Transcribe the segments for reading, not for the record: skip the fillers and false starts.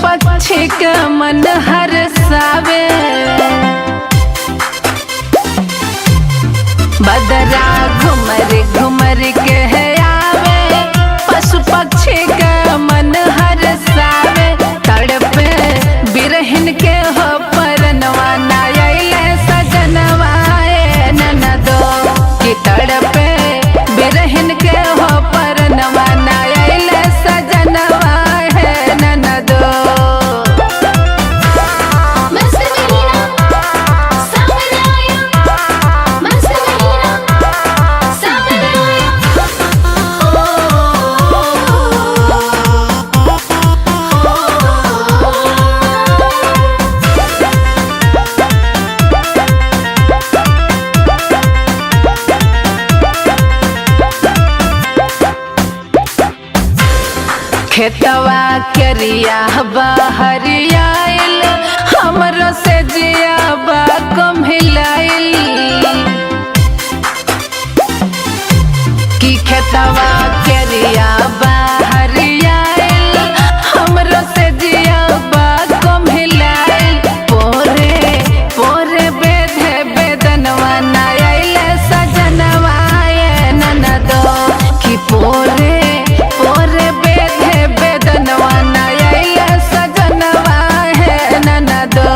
पक्षी का मन हरसावे, बदरा घुमर घुमर के आवे, पशु पक्षी का मन हरसावे। तड़पे बिरहिन के हो परनवा ना आइले सजनवा ननदो की, तड़पे बिरहिन के हो परनवा ना आइले सजनवा है ननदो। खेतवा करिया बहरियाइल, हमरो से जिया बा कम्हिलाइल, कि खेतवा करिया बहरियाइल, हमरो से जिया बा कम्हिलाइल। पोरे पोरे बेधे बेदनवा ना आइले सजनवा ये ननदो की, पोरे पोरे बेधे बेदनवा ना आइले सजनवा है ननदो।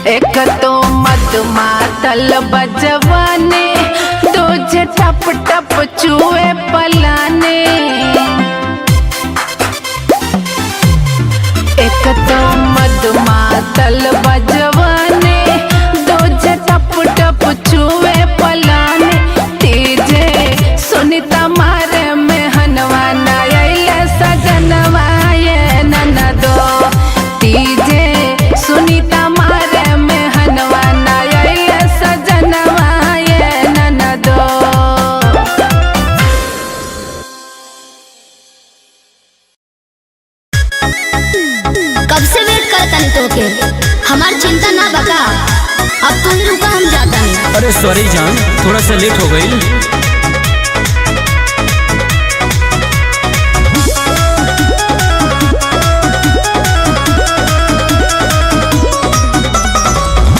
एक तो मधुमातल बजवाने, दूजे टप टप चूहे पलाने। एक तो मधुमातल बजवाने, दूजे टप टप चूहे पलाने। तीजे सुनीता मारे में हनवा ना आइले सजनवा ये ननदो, तीजे सुनीता मारे में हनवा ना आइले सजनवा ये ननदो। कब से वेट करता नहीं तो के, हमार चिंता ना बका, अब तू ही रुका, हम जाता नहीं। अरे सॉरी जान, थोड़ा सा लेट हो गई।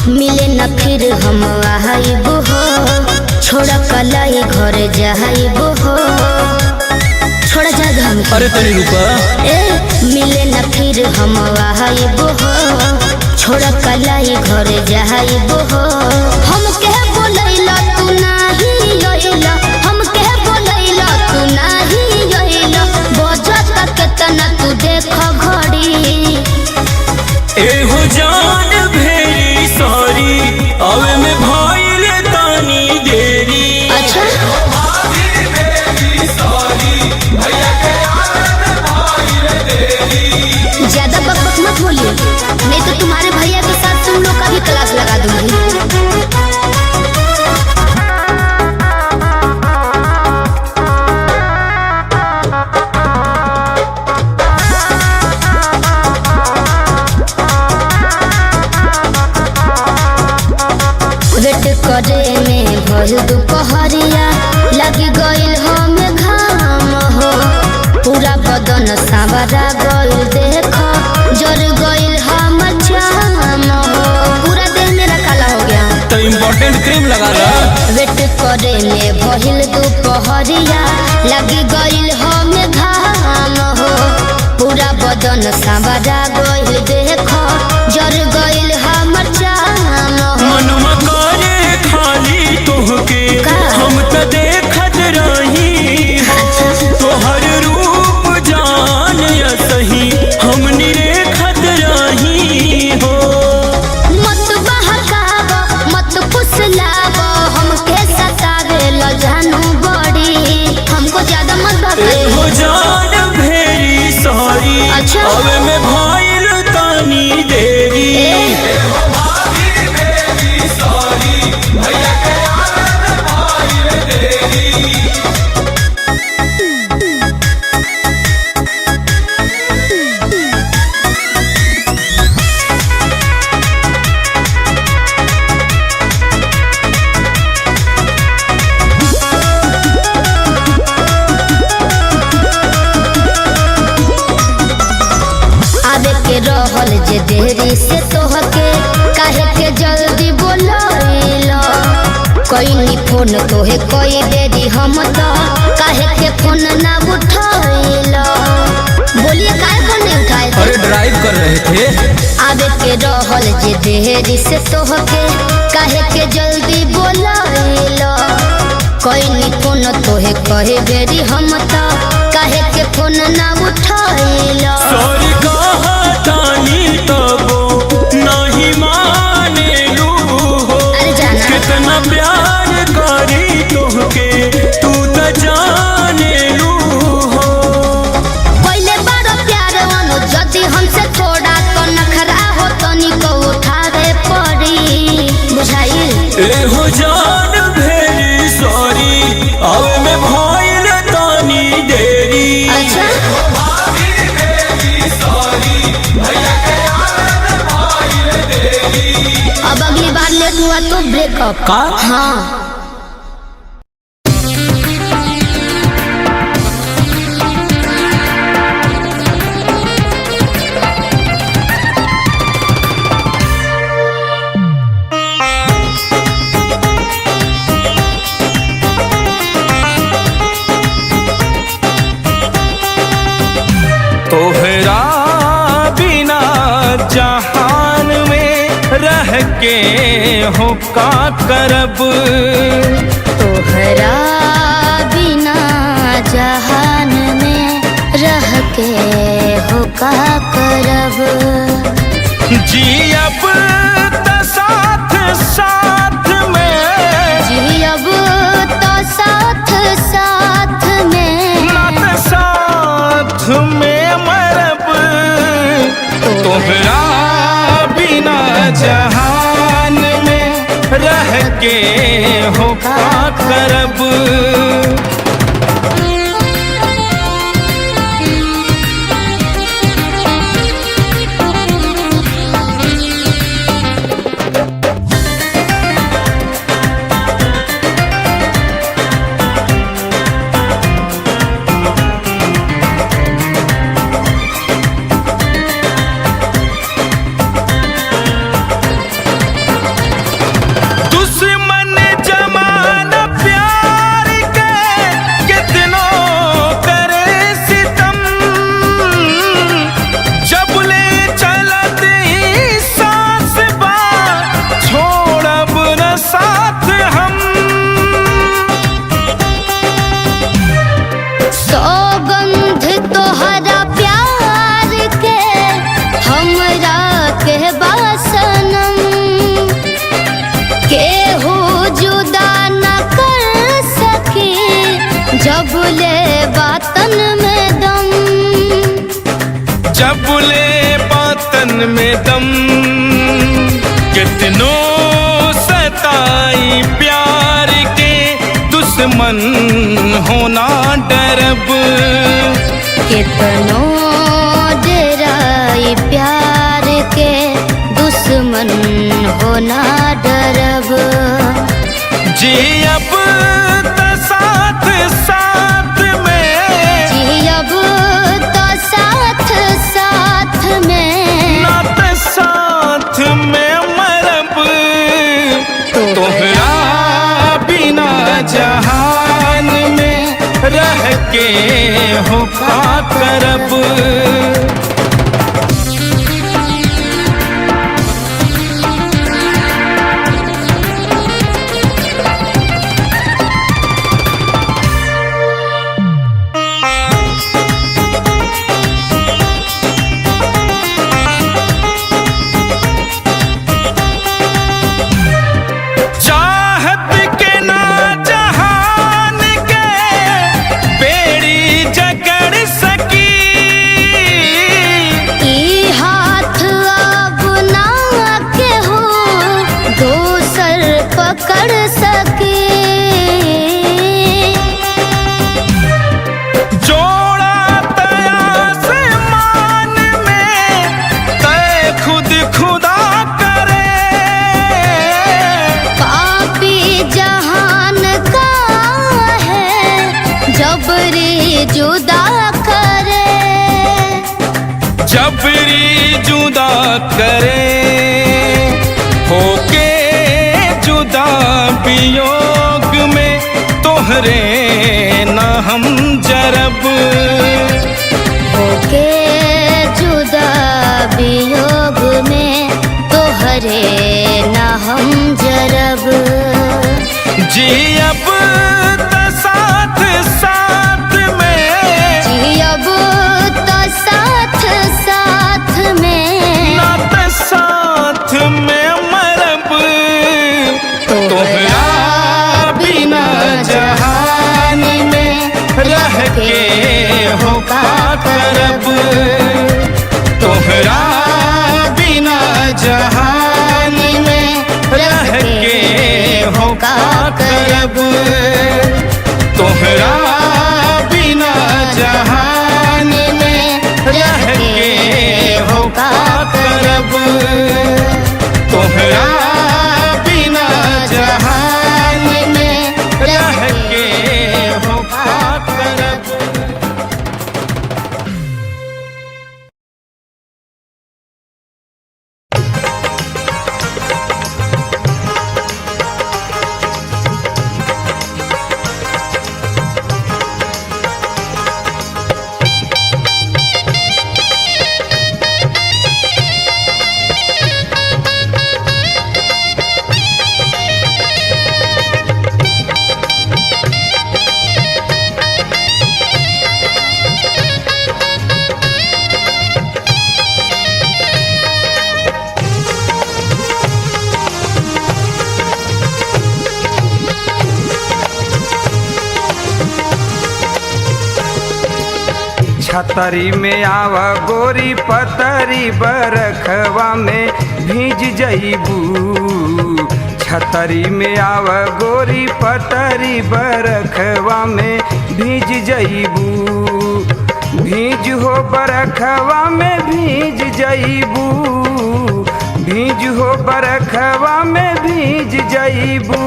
मिले न फिर हम आइबो हो, छोड़ा कलाई घर जाइबो हो, छोड़ा जा हम। अरे तनी रुका। मिले न फिर हम आइबो हो, छोड़ा कलाई घर जाइबो हो। हम के बोलैला तू नाही आइला, हम के बोलैला तू नाही आइला, बजत केतना तू देख घड़ी। एहो जान भेरी सॉरी, आवे में भाईल तानी देरी। अच्छा ज्यादा बकबक मत बोलिए, नहीं तो तुम्हारे भैया के साथ तुम लोग का भी क्लास लगा दूंगी। वेट करे में भइल दुपहरिया, लगी गइल हमें घाम हो, पूरा बदन सावरा गइल देख, जर गइल हमर जाम हो, पूरा देह मेरा काला हो गया। तो इम्पोर्टेंट क्रीम लगा ला। वेट करे में भइल दुपहरिया, लगी गइल हमें घाम हो, पूरा बदन सावरा गइल देख, जर गइल हमर जाम हो। मनवा करे खाली तोहके, हम तो देखत रही, तोहर रूप जान या सही हम निरेखत रही हो। मत बहकावा मत फुसलावा, हमके सतावे ल जानू बड़ी, हमको ज्यादा मत बहकावा। हो जान भेरी सॉरी, अच्छा आवे में भाईल तानी देरी। रहल जे देरी से तोहके काहे के जल्दी बोलैला कईनी फोन तोहे कई देरी हम तो काहे के फोन ना उठाइला बोलिए काहे फोन नहीं उठाए थे? अरे ड्राइव कर रहे थे। आवे के रहल जे देरी से तोहके काहे के जल्दी बोलैला कईनी फोन तोहे कहे बेरी हम तो काहे के फोन ना उठाइला सॉरी कहा तानी तबो नहीं माने लू हो। अरे जाना कितना प्यार करी तोहके तू तो जाने लू हो। पहले बड़ा प्यार वानो जदी हमसे थोड़ा तो नखरा हो तो निको उठावे पड़ी बुझाई ए हो जान भेरी सॉरी अब मैं भइल तानी देरी। अच्छा अब अगली बार लेट हुआ तो ब्रेकअप का हाँ तोहरा बिना जहान में रह के हो का करब। तोहरा बिना जहान में रह के हो का करब जियब त साथ साथ में जियब तो साथ साथ में नात साथ में मरब। तोहरा बिना जहान में रह के हो का करब। दुश्मन जमाना प्यार के कितनों करे सितम। जब ले चलत ही सांस बा छोड़ब न साथ हम। सौगंध तोहरा प्यार के हमरा के बासनम केहू जुदा न कर सके जब ले बातन में दम जब ले बातन में दम कितनों सताई प्यार के दुश्मन होना डरब। कितनो डराई प्यार के दुश्मन होना डरब जियब त साथ साथ में जियब तो साथ साथ में नात साथ में मरब। तोहरा बिना जहान में रह के हो का करब। चाहत के ना जहान के बेड़ी जकड़ सकी। जबरी जुदा करे होके जुदा वियोग में तोहरे ना हम जरब होके जुदा वियोग में तोहरे ना हम जरब जियब त साथ साथ में जियब तो साथ साथ में ना त साथ में मरब तोहरा बिना जहान में रह के हो का करब तोहरा बिना जहान में रह के हो का करब तोहरा बिना जहान में रह के हो का करब तोहरा बिना जहान में रह के हो का करब। छतरी में आव गोरी पतरी बरखवा में भीज जईबू छतरी में आव गोरी पतरी बरखवा में भीज जईबू भीज हो बरखवा में भीज जईबू भीज हो बरखवा में भीज जईबू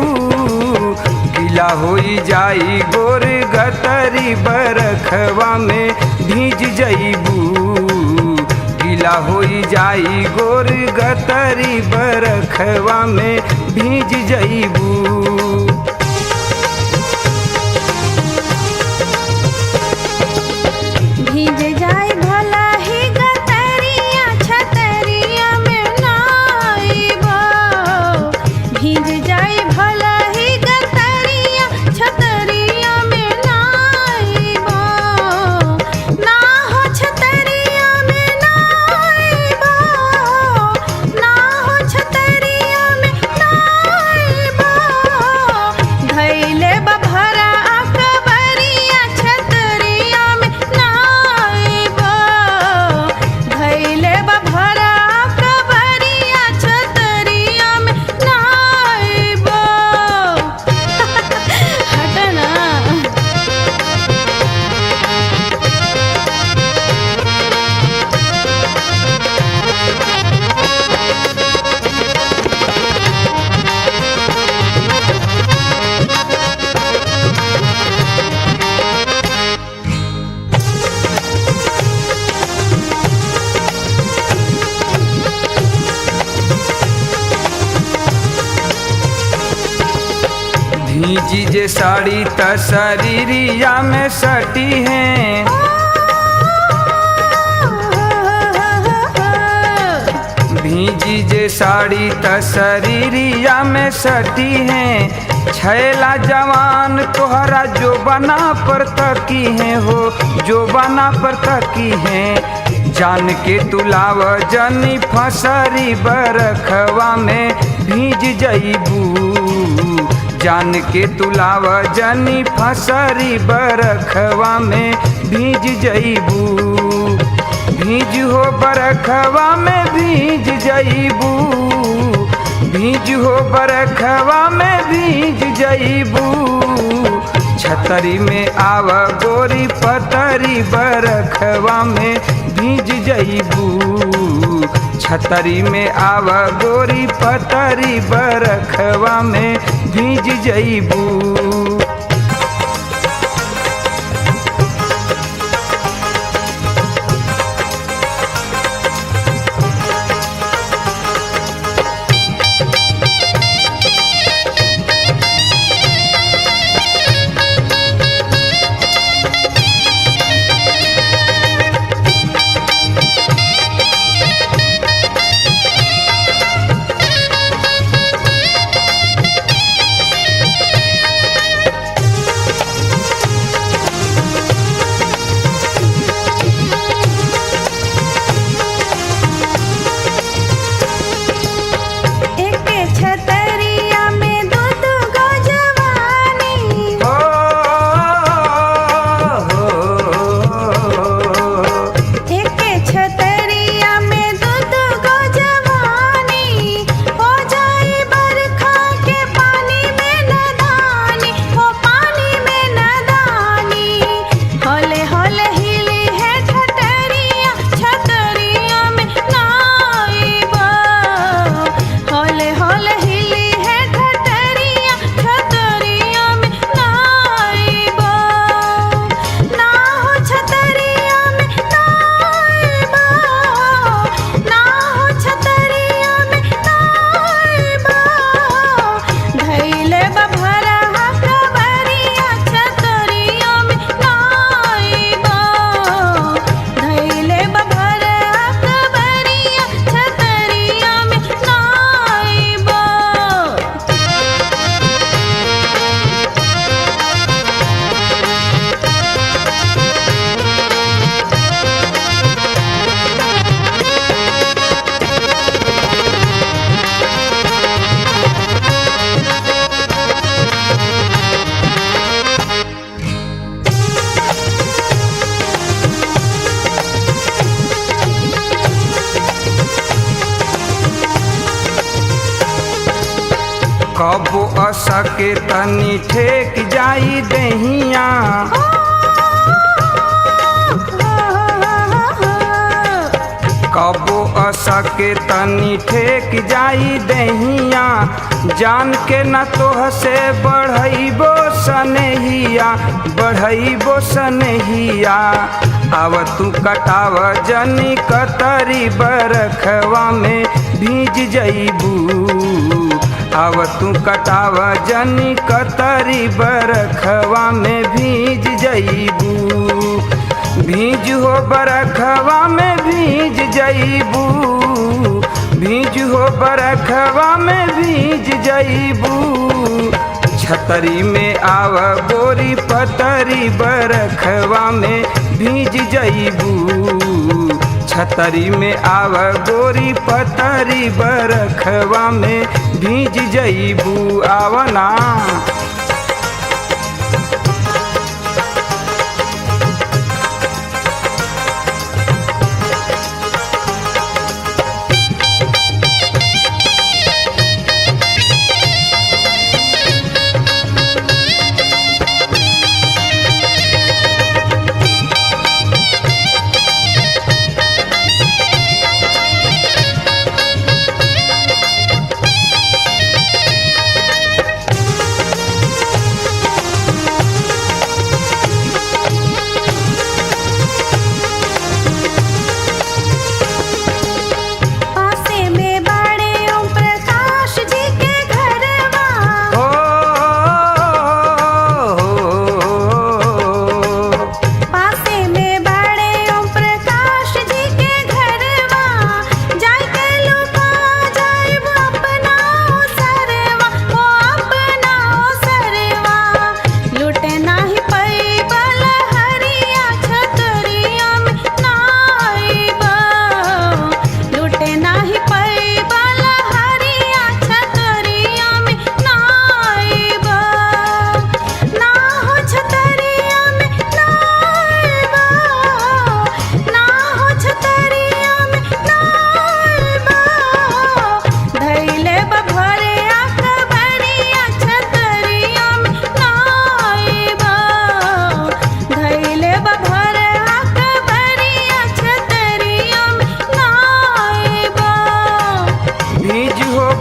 गीला होई जाई गोर गतरी बरखवा में भीज जईबू गीला होई जाई गोर गतरी बरखवा में भीज जईबू भीज जाए भला ही गतरिया छतरिया में नाइबो भीज जाए भला ही गतरिया छतरिया में नाइबो ना हो छतरिया में नाइबो ना हो छतरिया में नाइबो धैले बभरा अकबरिया छतरिया में नाइबो धैले बभरा अकबरिया छतरिया में नाइबो हटना भीजी जे साड़ी त शरीरिया में सटी है भीजी जे साड़ी त शरीरिया में सटी है छैला जवान तोहरा जो बना पर तकी है हो जो बना पर तकी है जान के तुलाव जनी फसरी बरखवा में भीज जईबू जान के तुलाव जनी फसरी बरखवा में भीज जईबू भीज हो बरखवा में भीज जईबू भीज हो बरखवा में भीज जईबू छतरी में आव गोरी पतरी बरखवा में भीज जईबू छतरी में आव गोरी पतरी बरखवा में भीज जईबू असके तनी ठेक जाई दहिया। कबो असके तनी ठेक जाई दहिया, जान के न तोह से बढ़इबो सनहिया, बढ़इबो सनहिया। आव तू कटाव जनी कतरी बरखवा में भीज जइबू, आव तू कटाव जनी कतरी बरखवा में भीज जइबू। भीज हो बरखवा में भीज जइबू, भीज हो बरखवा में भीज जइबू। छतरी में आव गोरी पतरी बरखवा में भीज जइबू, छतरी में आव गोरी पतरी बरखवा में भीज जइबू। आवना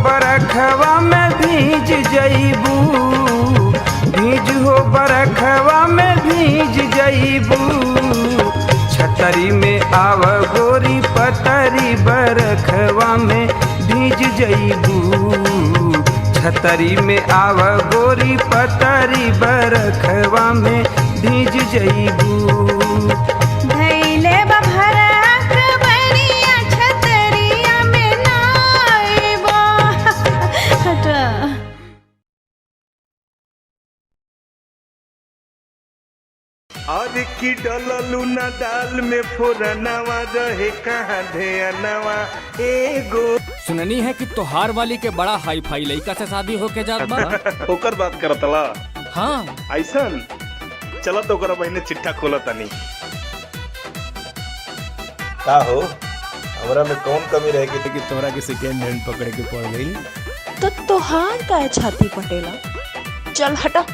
बरखवा में भीज जइबू, भीज हो बरखवा में भीज जइबू। छतरी में आव गोरी पतरी बरखवा में भीज जइबू, छतरी में आव गोरी पतरी बरखवा में भीज जइबू। और की डललू ना दाल में फोरनवा रहे कहाँ ध्यानवा एगो। सुननी है कि तोहार वाली के बड़ा हाई फाई लड़का से शादी होके जात बा। ओकर बात करतला। हाँ ऐसन चला तो ओकरा बहने चिट्ठा खोला तनी। का हो हमरा में कौन कमी रह गई कि तोरा के सेकेंड हैंड पकड़े के पड़ गई? तो तोहार का छाती पटेला, चल हटा।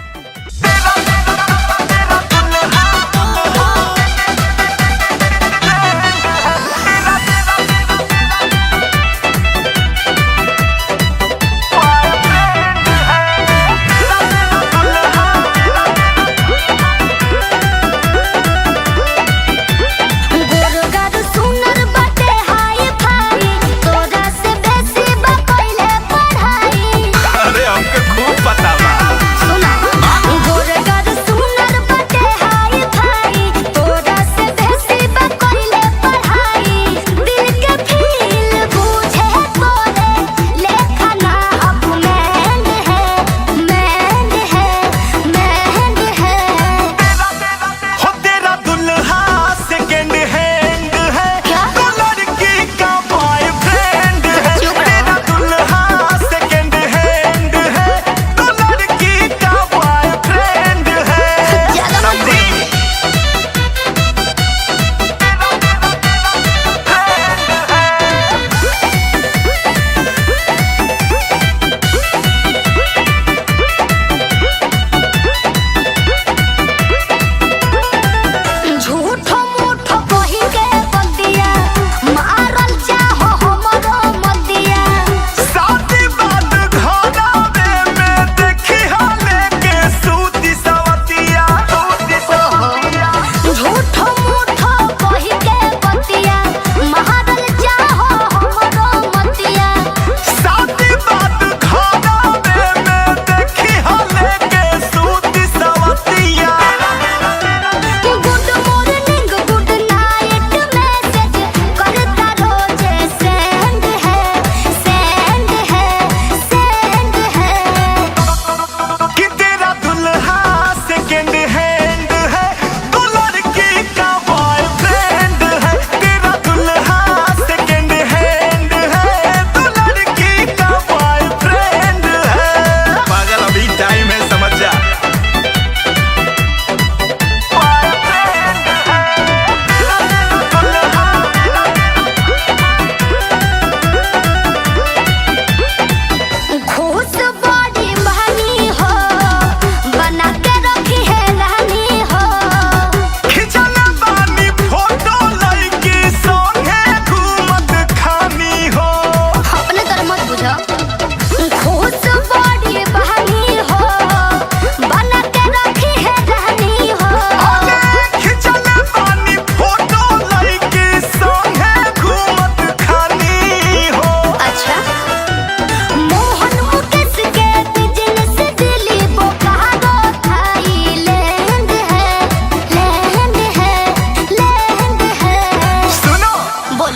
अरे हमके खूब पता बा।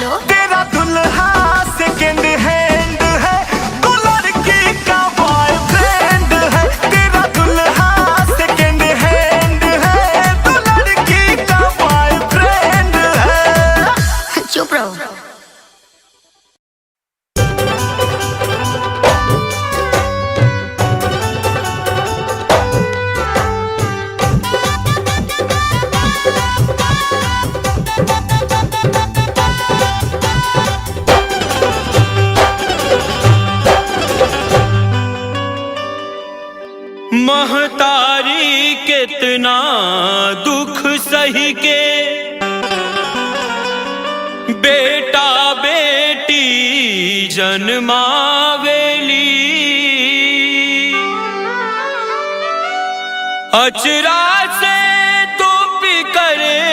जो तेरा दुल्हा सेकंड हैंड है, तू लड़की का बॉयफ्रेंड है। तेरा दुल्हा सेकंड हैंड है, तू लड़की का बॉयफ्रेंड है। चुप रहो। महतारी कितना दुख सही के बेटा बेटी जन्मावेली, अचरा से तो करे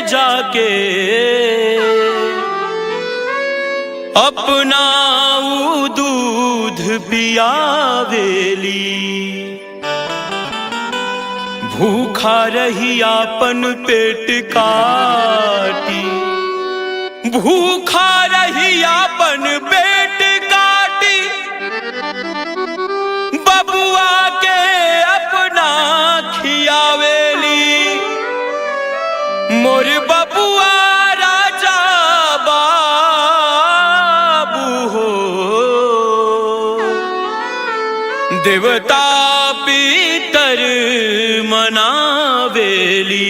जाके अपना दूध पियावेली। भूखा रही आपन पेट काटी, भूखा रही आपन पेट काटी, बबुआ के अपना खियावेली। मोर बबुआ राजा देवता पितर मनावेली।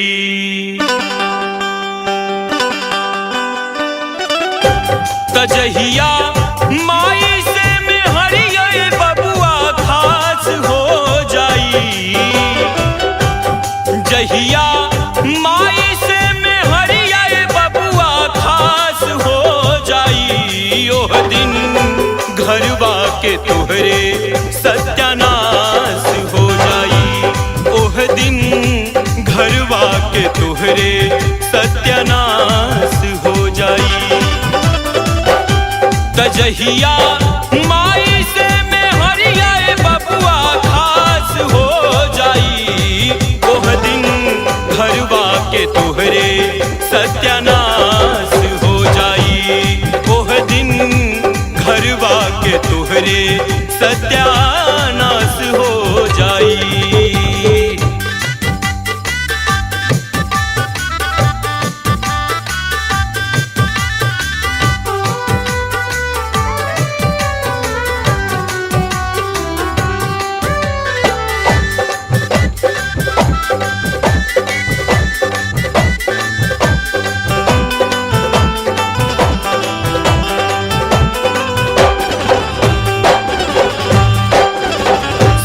तजहिया माई से में हरिया बबुआ खास हो जाई, जहिया माई से में हरिया बबुआ खास हो जाई। ओह दिन घरवा के तोहरे सत्यानाश हो जाई, ओह दिन घरवा के तोहरे सत्यानाश हो जाई। तजहिया माई से में हरिया बबुआ खास हो जाई, ओह दिन घरवा के तोहरे सत्यानाश हो जाई, ओह दिन घरवा के तोहरे सत्यानाश हो जाई।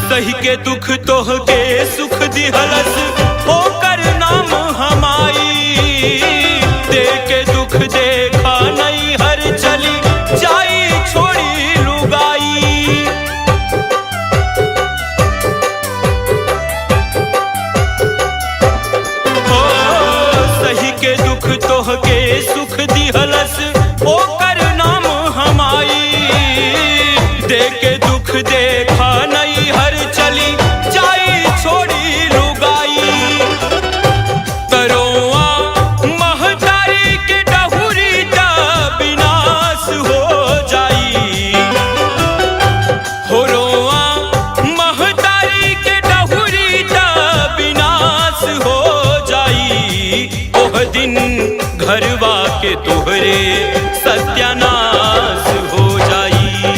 सही के दुख तोह के सुख दिहलस होकर नाम हमाई, दे के दुख देखा नहीं हर चली जाई छोड़ी लुगाई। हो सही के दुख तोह के सुख दिहलस होकर नाम हमाई, दे के दुख देखा नहीं हर चली जाई छोड़ी लुगाई। तरोआ महतारी के डहुरी का विनाश हो जाई, हो रोआ महतारी के डहुरी का विनाश हो जाई। ओह दिन घरवा के तोहरे सत्यानाश हो जाई,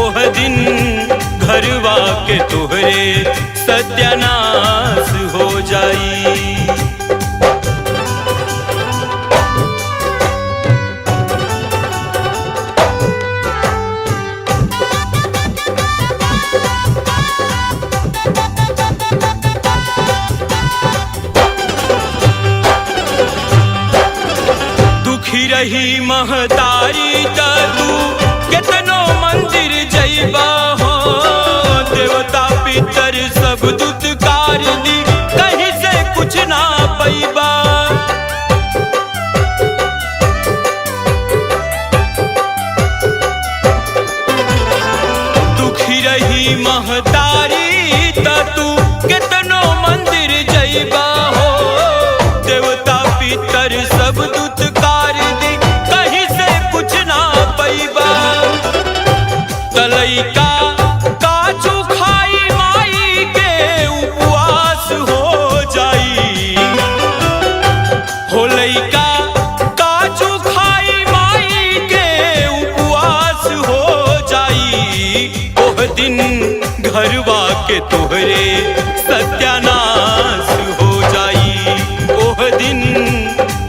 ओह दिन घरवा के तोहरे सत्यानाश हो जाई। दुखी रही महतारी त तू केतनो मंदिर जइबा हो, देवता पितर सब दुत्कार दी कहीं से कुछ ना पैबा। दुखी रही महतारी त तू केतनो मंदिर जइबा हो, देवता पितर सब दुत्कार दी तोहरे सत्यानाश हो जाई। ओह दिन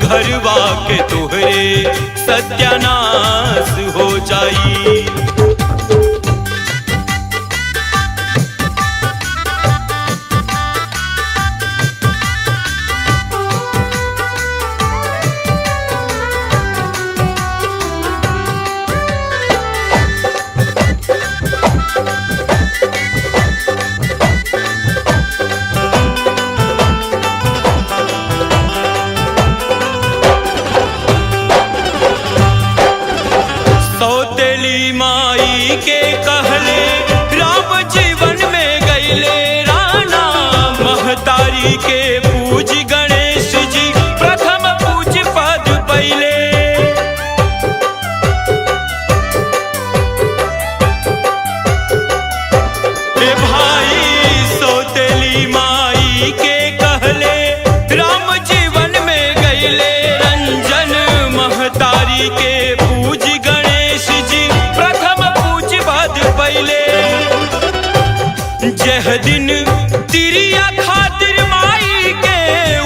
घरवा के तोहरे सत्यानाश हो जाई। सौतेली माई के कहले राम जीवन में गईले राना। महतारी के पूज गणेश जी प्रथम पूज पद पहिले। ए भाई सौतेली माई के कहले राम जीवन में गईले रंजन। महतारी के पूज गणेश जी प्रथम पूज पद पहिले। जह दिन तिरिया खातिर माई के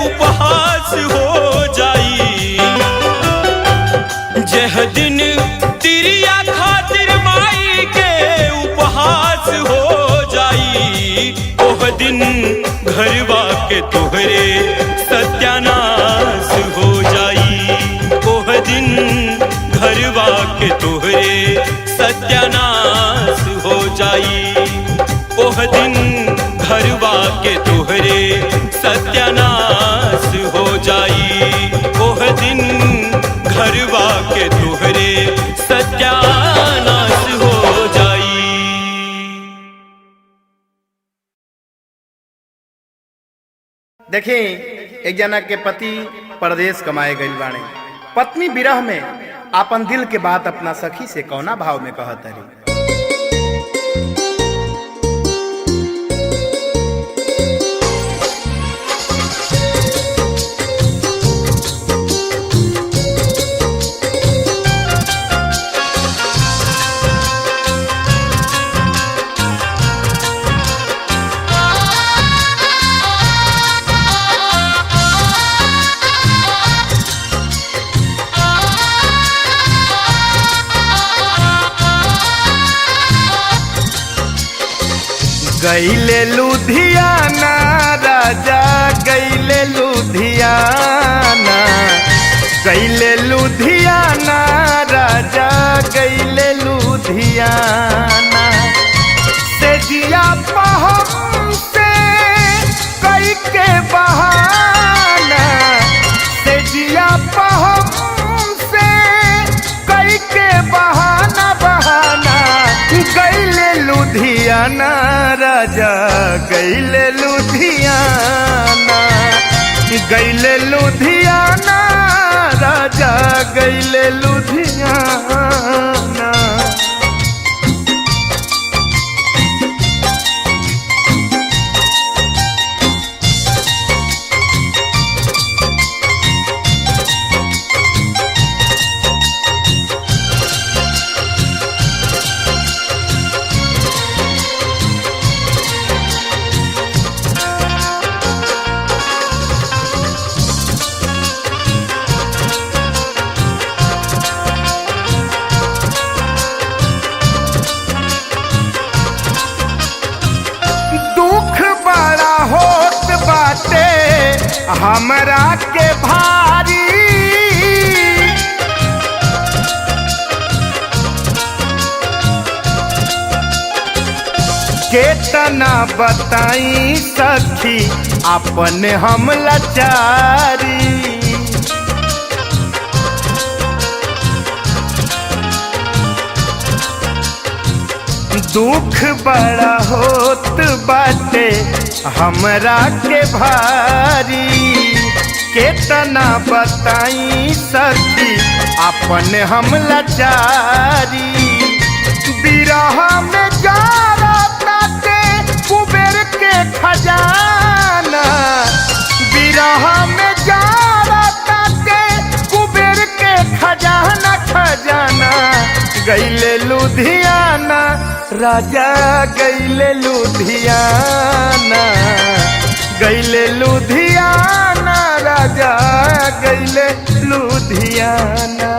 उपहास हो जाई। जह दिन तिरिया खातिर माई के उपहास हो जाई। ओह दिन घरवा के तोहरे सत्यानाश हो जाई। ओह दिन घरवा के तोहरे सत्यानाश हो जाई। ओह दिन घरवा के तोहरे सत्यानाश हो जाई। ओह दिन घरवा के तोहरे सत्यानाश हो जाई। देखी एक जना के पति परदेश कमाए गइल बाणे। पत्नी विरह में आपन दिल के बात अपना सखी से कौना भाव में कहत हरी। गईले लुधियाना राजा गईले लुधियाना। गईले लुधियाना राजा गईले लुधियाना। से जिया पहम से कई के बहाना। से जिया पहम से कई के बहाना बहाना। गईले लुधियाना राजा गईले लुधियाना। गईले लुधियाना राजा गईले लुधियाना। हमरा के भारी केतना बताई सखी अपन हम लाचारी। दुख बड़ा होत बाटे हमरा के भारी केतना बताई सखी अपन हम लाचारी। बिरह में जारा ताते कुबेर के खजाना। बिरह में जारा ताते कुबेर के खजाना खजाना। गईले लुधियाना राजा गईले लुधियाना, गईले लुधियाना, राजा गईले लुधियाना।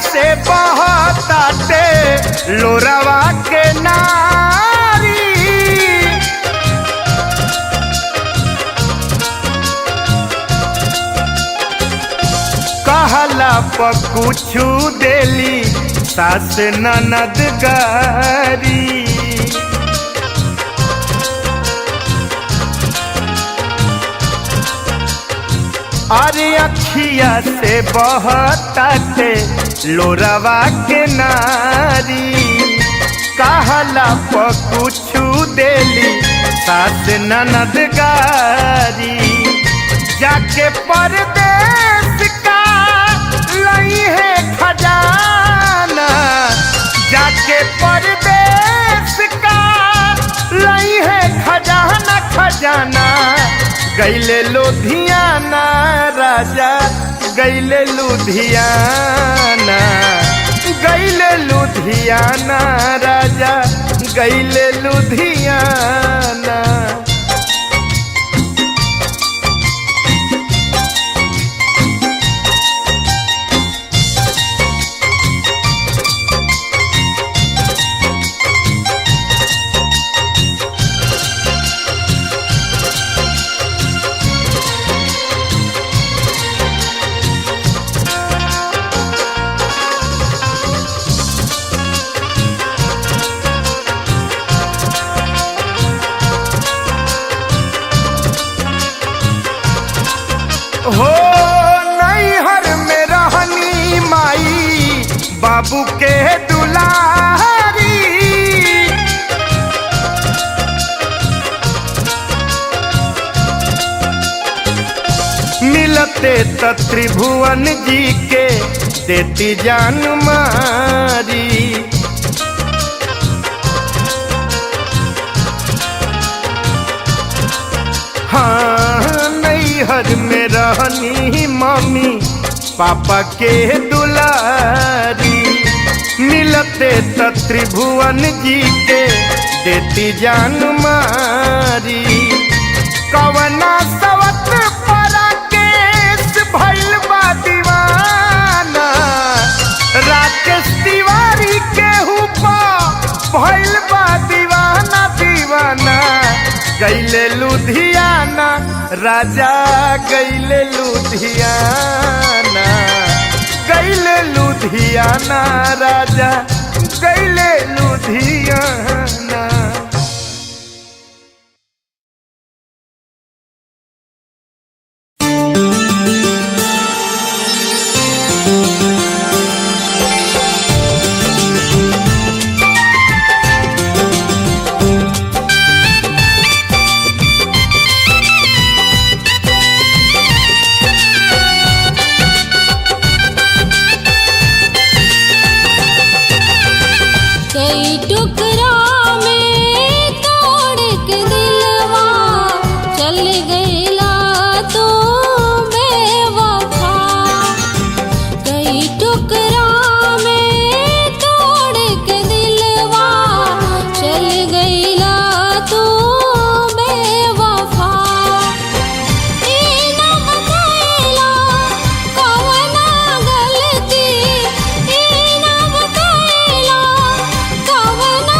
से बहताते लोरावा के नारी, कहला पकुछु देली सास ननद गारी। अरे अखिया से बहताते लोरावा के नारी, कहला पकुछु देली सास ननद गारी। जाके परदेश का लई है खजाना, जाके परदेश का लई है खजाना, खजाना। गईले लुधियाना, राजा गईले लुधियाना, गईले लुधियाना, राजा गईले लुधियाना। हो नैहर में रहनी माई बाबू के दुलारी, मिलते त त्रिभुवन जी के देती जान मारी। हाँ नैहर में रहनी मम्मी पापा के दुलारी, मिलते त त्रिभुवन जी के देती जान मारी। कवना सवत पराकेश भइल बा दीवाना, राकेश तिवारी के हुपा भइल बा दीवाना, दीवाना। गईले लुधियाना, राजा गईले लुधियाना, गईले लुधियाना, राजा गईले लुधियाना। कई टुकड़ा कवना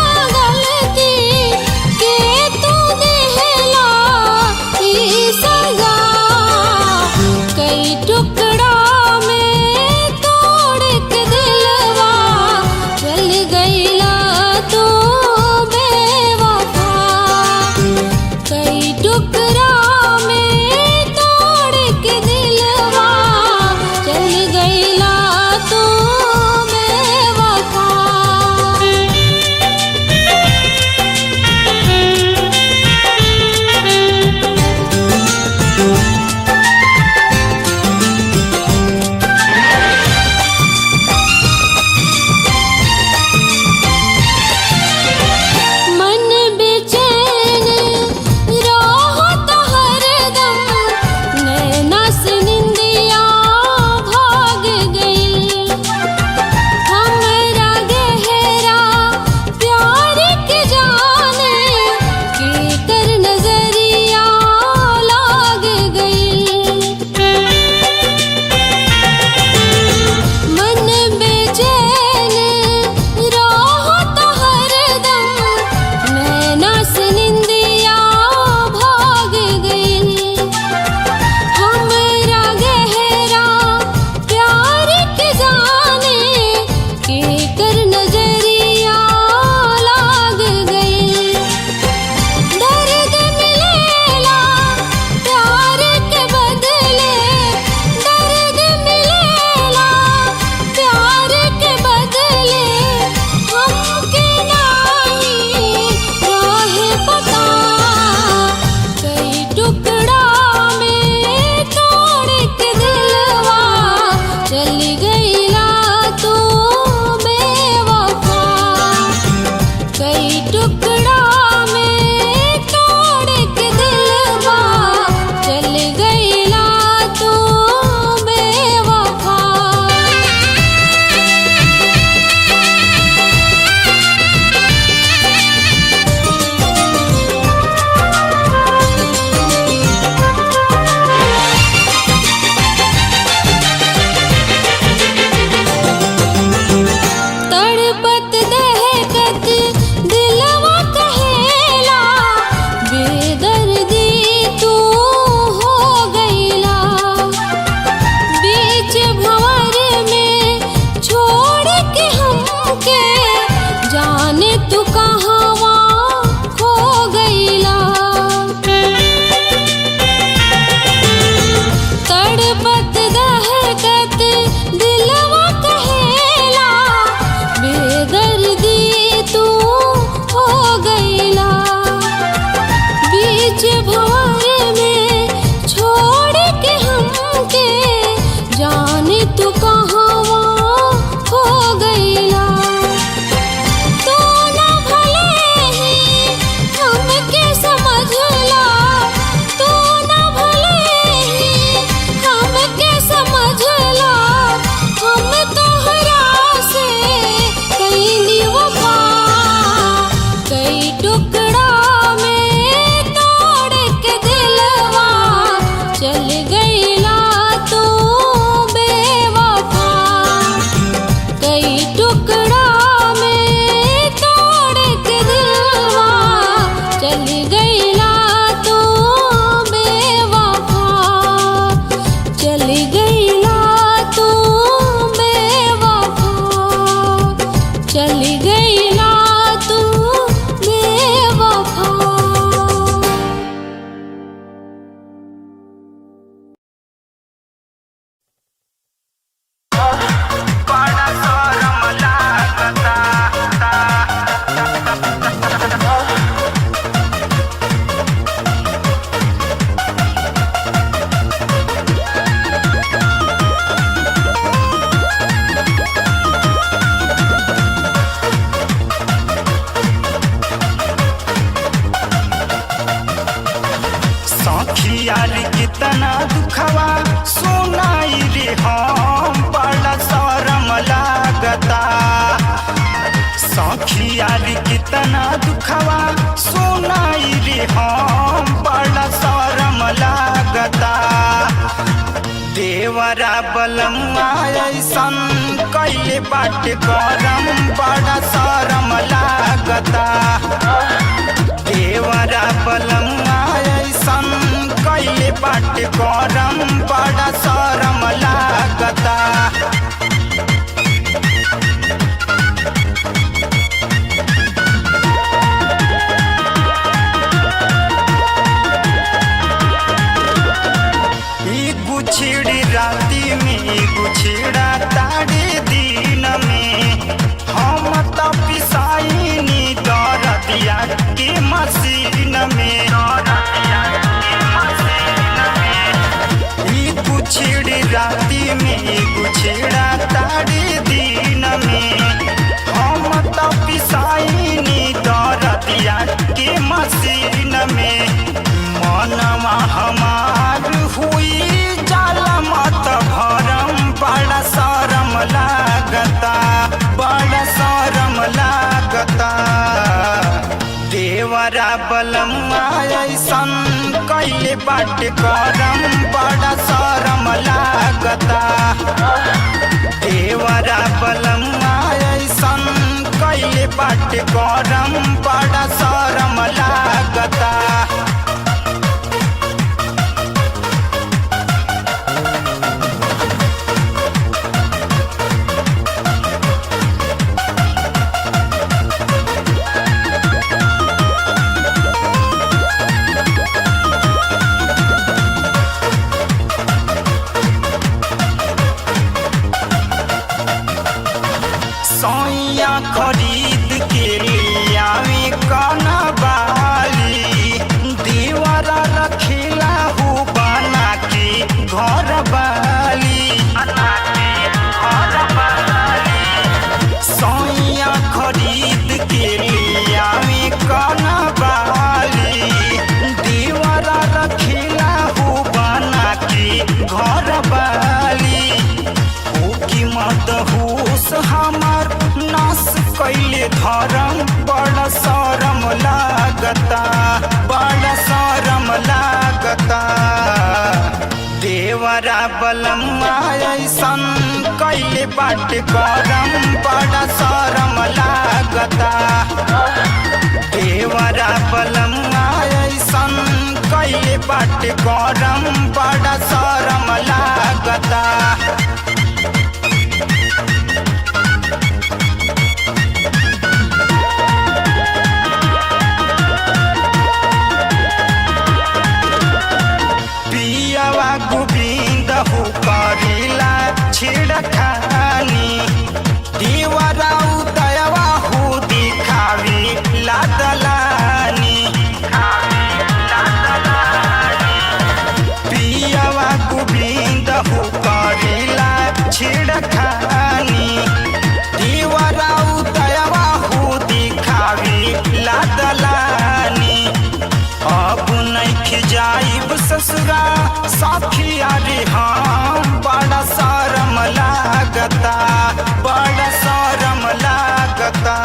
दुखवा सुनाई रे हम बड़ा शरम लागता सखिया रे कितना दुखवा सुनाई रे हम बड़ा शरम लागता देवरा बलमुआ ऐसन कैले बाट करम बड़ा शरम लागता देवरा बलमुआ ऐसन कैले बाट करम बड़ा शरम लागता गुछड़ी राती में गुछड़ा ताड़े दिन में हम तो पिसाइनी दरदिया के मशीन में गुछड़ी राती में गुछड़ा ताड़े दिन में हम तो पिसाइनी दरदिया के मशीन में मनवा हमार हुई जाला मत भरम बड़ा शरम लागता बड़ा शरम लागता देवरा बलमुआ ऐसन कैले बाट करम बड़ा शरम लागता देवरा बलमुआ ऐसन कैले बाट करम बड़ा शरम लागता सोइया खरीद के लियावे काना बाली दीवारा रखिला हो बना के घर बाली सोइया खरीद के लियावे काना बाली दीवारा रखिला हो बना के घर बाली की मत होश हमार नाश कैले धरम बड़ा शरम लागता बड़ा शरम लागता देवरा बलमुआ ऐसन कैले बाट करम बड़ा शरम लागता देवरा बलमुआ ऐसन कैले बाट करम बड़ा शरम लागता गोविंद हो करिला छिड़खानी दीवारा उदयवा हो दिखावी लादलानी पियावा गोविंद हो करिला छिड़खानी दीवारा उदयवा हो दिखावी लादलानी अब नहीं जाइब ससुरा साखिया रे हम बड़ा शरम लागता बड़ा शरम लागता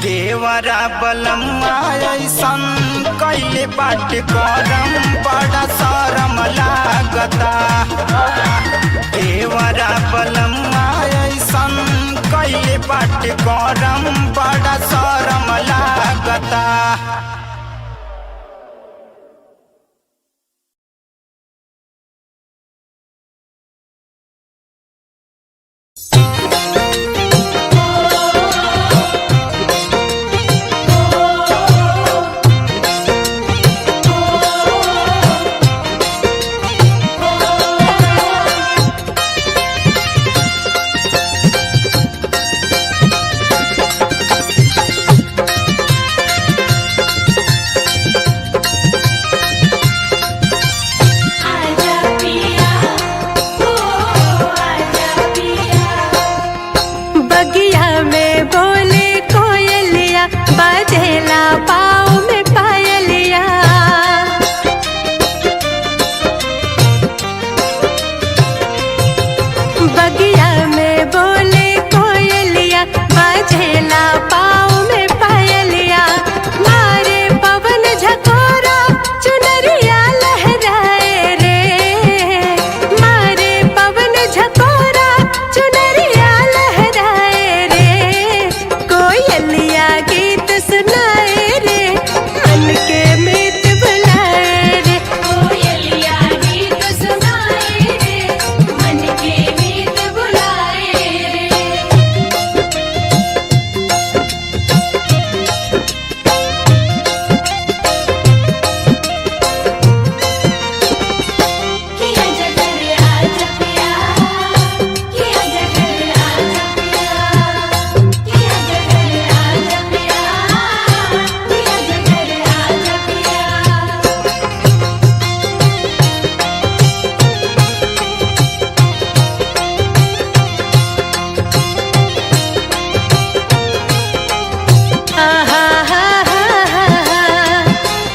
देवरा बलमुआ ऐसन कैले बाट करम बड़ा शरम लागता देवरा बलमुआ ऐसन कैले बाट करम बड़ा शरम लागता कोयलिया गीत सुनाए रे मन के मीत बुलाए रे कोयलिया गीत सुनाए रे मन के मीत बुलाए किया जगर आज पिया किया जगर आज पिया किया जगर आज पिया किया जगर आज पिया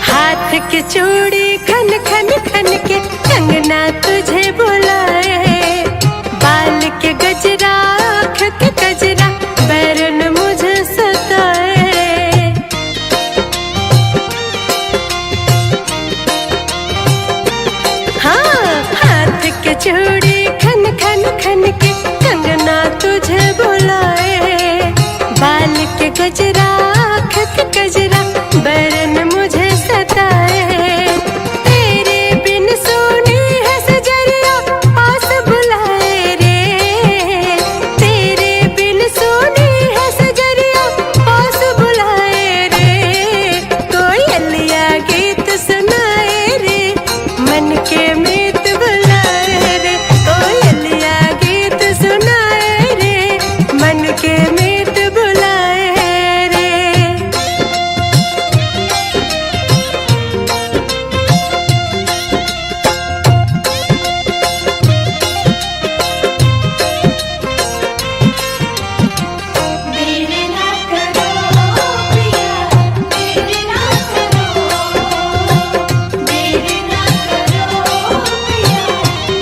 हाथ के चूड़ी खन खन खन के कंगना तुझे बुलाए बाल के गजरा आँख के गजरा बैरन मुझे सताए हाँ हाथ के चूड़ी खन खन खन के कंगना तुझे बुलाए बाल के गजरा आँख के गजरा बैरन मुझे सताए तेरे बिन सोनी है सजरिया पास बुलाए रे तेरे बिन सोनी है सजरिया पास बुलाए रे कोयलिया गीत सुनाए रे मन के मीत बुलाए रे कोयलिया गीत सुनाए रे मन के मीत बुलाए रे मेरे ना करो पिया मेरे ना करो मेरे ना करो पिया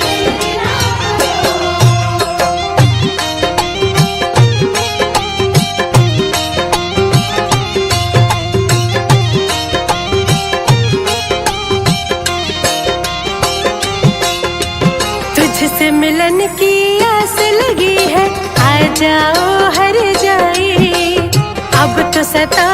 मेरे ना करो तुझसे मिलन की आस लगी है आ जाओ हर जाई अब तो सता